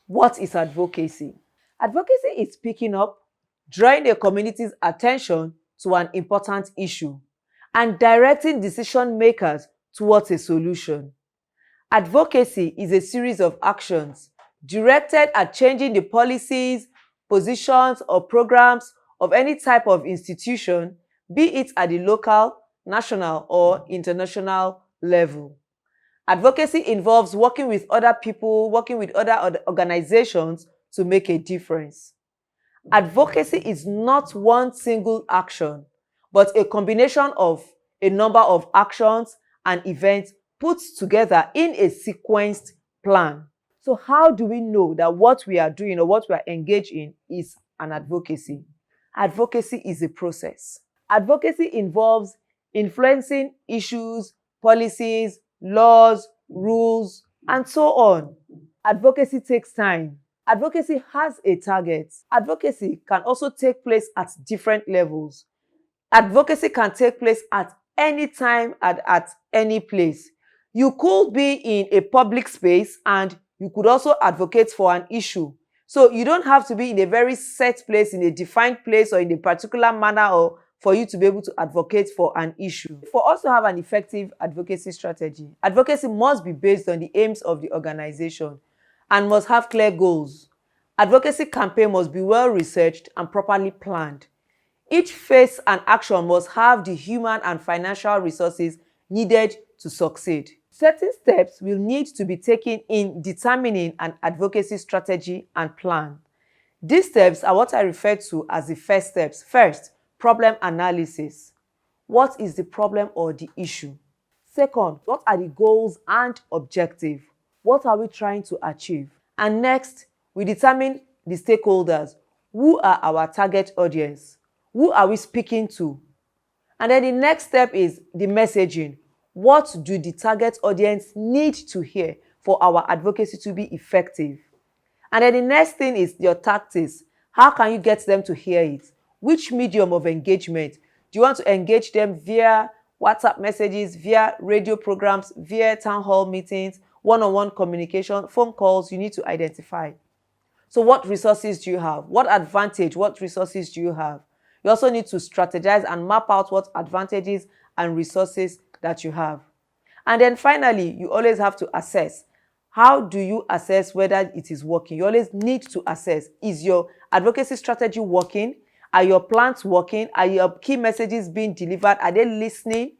What is advocacy? Advocacy is picking up, drawing a community's attention to an important issue, and directing decision makers towards a solution. Advocacy is a series of actions directed at changing the policies, positions, or programs of any type of institution, be it at the local, national, or international level. Advocacy involves working with other people, working with other organizations to make a difference. Advocacy is not one single action, but a combination of a number of actions and events put together in a sequenced plan. So how do we know that what we are doing or what we are engaged in is an advocacy? Advocacy is a process. Advocacy involves influencing issues, policies, laws, rules, and so on. Advocacy takes time. Advocacy has a target. Advocacy can also take place at different levels. Advocacy can take place at any time and at any place. You could be in a public space and you could also advocate for an issue. So you don't have to be in a very set place, in a defined place, or in a particular manner, or for you to be able to advocate for an issue. For us to have an effective advocacy strategy, advocacy must be based on the aims of the organization and must have clear goals. Advocacy campaign must be well researched and properly planned. Each phase and action must have the human and financial resources needed to succeed. Certain steps will need to be taken in determining an advocacy strategy and plan. These steps are what I refer to as the first steps. First, problem analysis. What is the problem or the issue? Second, what are the goals and objectives? What are we trying to achieve? And next, we determine the stakeholders. Who are our target audience? Who are we speaking to? And then the next step is the messaging. What do the target audience need to hear for our advocacy to be effective? And then the next thing is your tactics. How can you get them to hear it? Which medium of engagement? Do you want to engage them via WhatsApp messages, via radio programs, via town hall meetings, one-on-one communication, phone calls? You need to identify. So what resources do you have? What advantage, what resources do you have? You also need to strategize and map out what advantages and resources that you have. And then finally, you always have to assess. How do you assess whether it is working? You always need to assess. Is your advocacy strategy working? Are your plans working? Are your key messages being delivered? Are they listening?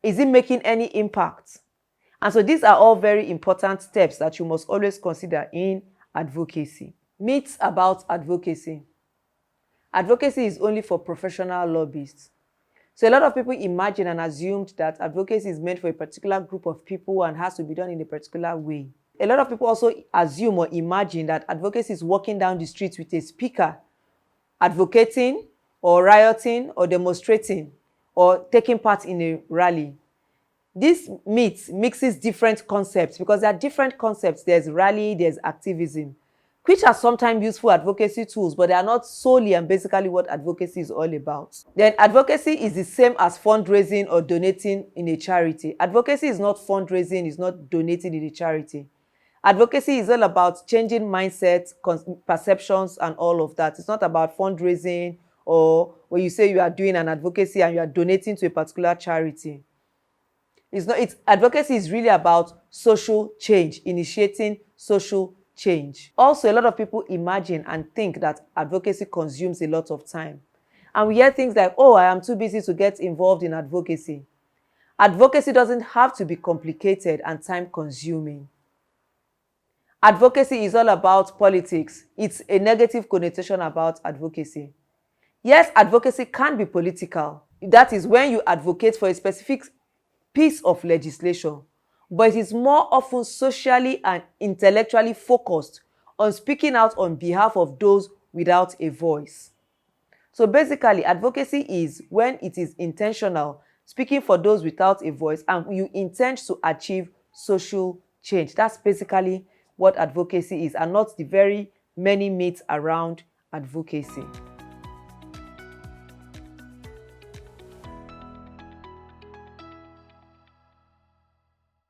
Is it making any impact? And so these are all very important steps that you must always consider in advocacy. Myths about advocacy. Advocacy is only for professional lobbyists. So a lot of people imagine and assumed that advocacy is meant for a particular group of people and has to be done in a particular way. A lot of people also assume or imagine that advocacy is walking down the street with a speaker, advocating or rioting or demonstrating or taking part in a rally. This myth mixes different concepts because there are different concepts. There's rally, there's activism, which are sometimes useful advocacy tools, but they are not solely and basically what advocacy is all about. Then advocacy is the same as fundraising or donating in a charity. Advocacy is not fundraising, it's not donating in a charity. Advocacy is all about changing mindsets, perceptions, and all of that. It's not about fundraising or when you say you are doing an advocacy and you are donating to a particular charity. Advocacy is really about social change, initiating social change. Also, a lot of people imagine and think that advocacy consumes a lot of time. And we hear things like, oh, I am too busy to get involved in advocacy. Advocacy doesn't have to be complicated and time-consuming. Advocacy is all about politics. It's a negative connotation about advocacy. Yes, advocacy can be political. That is when you advocate for a specific piece of legislation. But it is more often socially and intellectually focused on speaking out on behalf of those without a voice. So basically, advocacy is when it is intentional, speaking for those without a voice, and you intend to achieve social change. That's basically what advocacy is, and not the very many myths around advocacy.